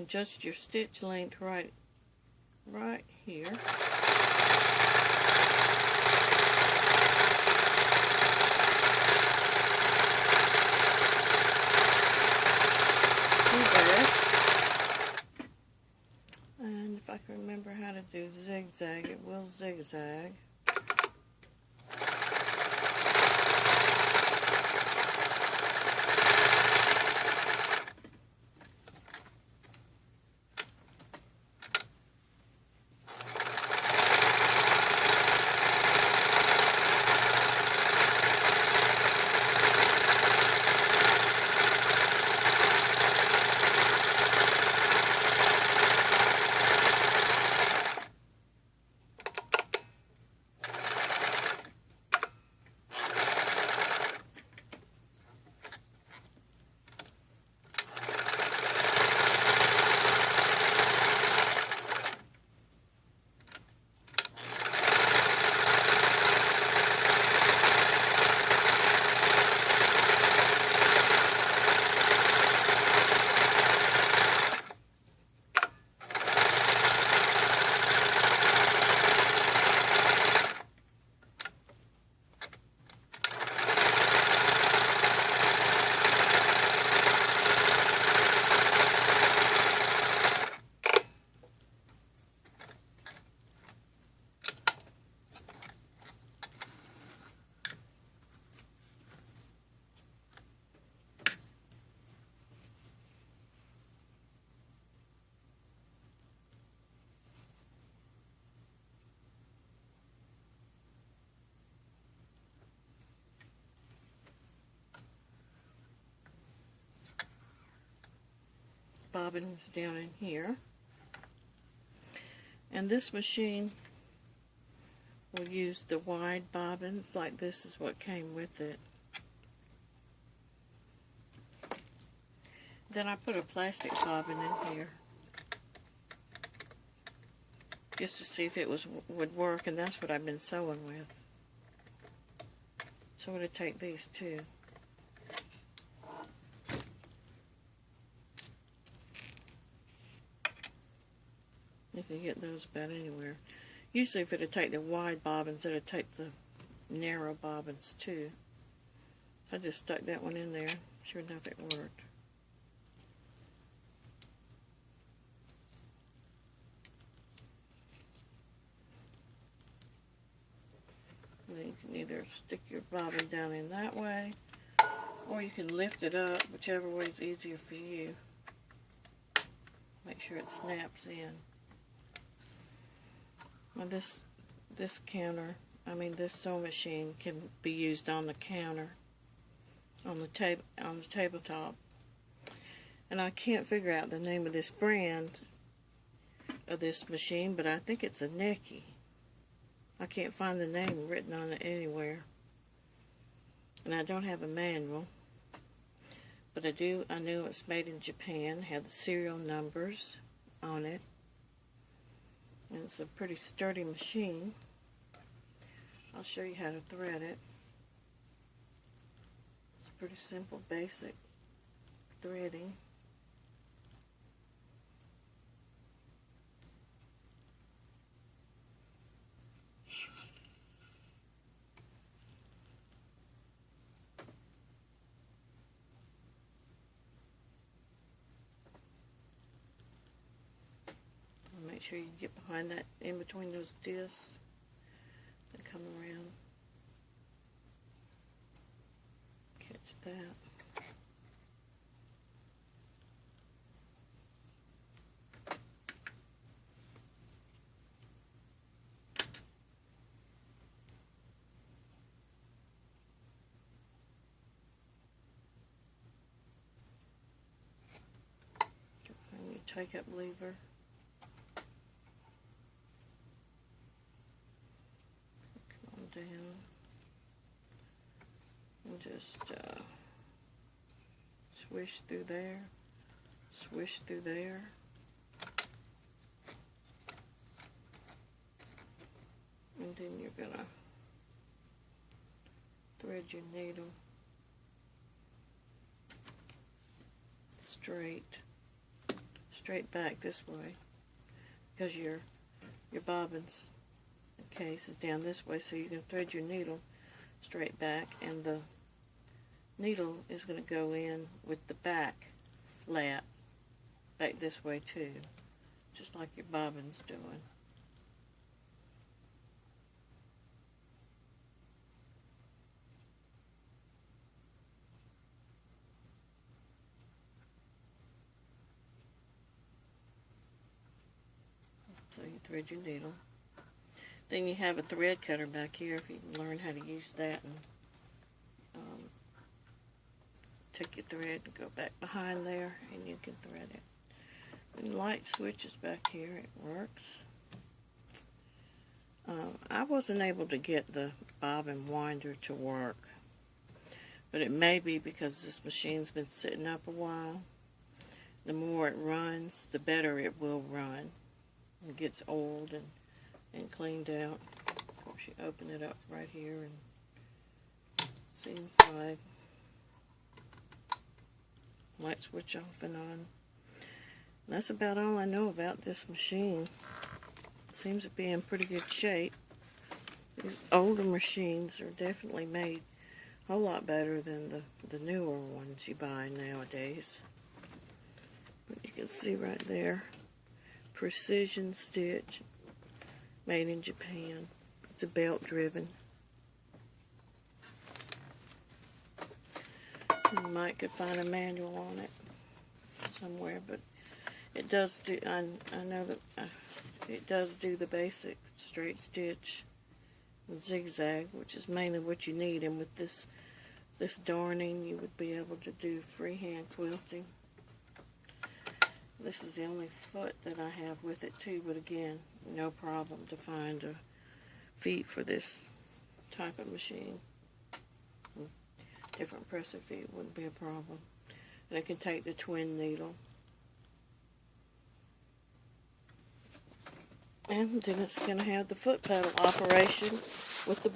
adjust your stitch length right here. And if I can remember how to do zigzag, it will zigzag. Bobbin is down in here, and this machine will use the wide bobbins. Like this is what came with it. Then I put a plastic bobbin in here just to see if it would work, and that's what I've been sewing with. So I'm going to take these two. You can get those about anywhere. Usually if it'd take the wide bobbins, it'd take the narrow bobbins too. I just stuck that one in there. Sure enough, it worked. And then you can either stick your bobbin down in that way, or you can lift it up, whichever way is easier for you. Make sure it snaps in. Now this sewing machine can be used on the counter, on the tabletop. And I can't figure out the name of this brand of this machine, but I think it's a Necky. I can't find the name written on it anywhere. And I don't have a manual, but I knew it's made in Japan, had the serial numbers on it. And it's a pretty sturdy machine. I'll show you how to thread it. It's pretty simple, basic threading. Make sure you get behind that, in between those discs, and come around. Catch that. And you take up lever. Down and just swish through there, swish through there, and then you're gonna thread your needle straight back this way, because your bobbin's case is down this way, so you can thread your needle straight back, and the needle is going to go in with the back flat back this way too, just like your bobbin's doing. So you thread your needle. Then you have a thread cutter back here if you can learn how to use that, and take your thread and go back behind there and you can thread it. And light switch is back here, it works. I wasn't able to get the bobbin winder to work, but it may be because this machine's been sitting up a while. The more it runs, the better it will run. It gets old and cleaned out. Of course, you open it up right here and see inside. Light switch off and on. That's about all I know about this machine. It seems to be in pretty good shape. These older machines are definitely made a whole lot better than the newer ones you buy nowadays. But you can see right there, precision stitch, made in Japan. It's a belt driven. You might could find a manual on it somewhere, but it does do, I know that it does do the basic straight stitch and zigzag, which is mainly what you need, and with this darning you would be able to do freehand quilting. This is the only foot that I have with it too, but again, no problem to find a feet for this type of machine. Different presser feet wouldn't be a problem. And I can take the twin needle. And then it's going to have the foot pedal operation with the